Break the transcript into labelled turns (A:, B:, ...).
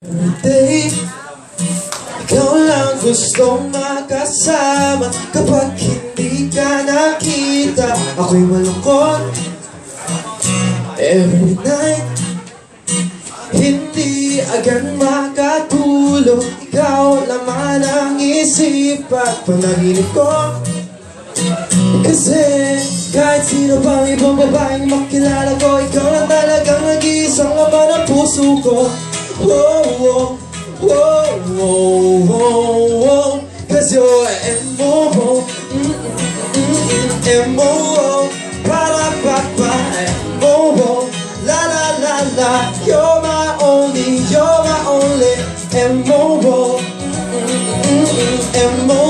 A: Everyday, ikaw lang gustong makasama. Kapag hindi ka nakita, ako'y malungkot. Every night, hindi agad makatulog. Ikaw laman ang isip at panaginip ko. Kasi kahit sino pang ibang babaeng makilala ko, ikaw lang talagang nag-iisang laman ng puso ko. Whoa, whoa, whoa, whoa, whoa, cause you're M.O. M.O. Para-pa-pa M.O. La-la-la-la. You're my only M.O. M.O.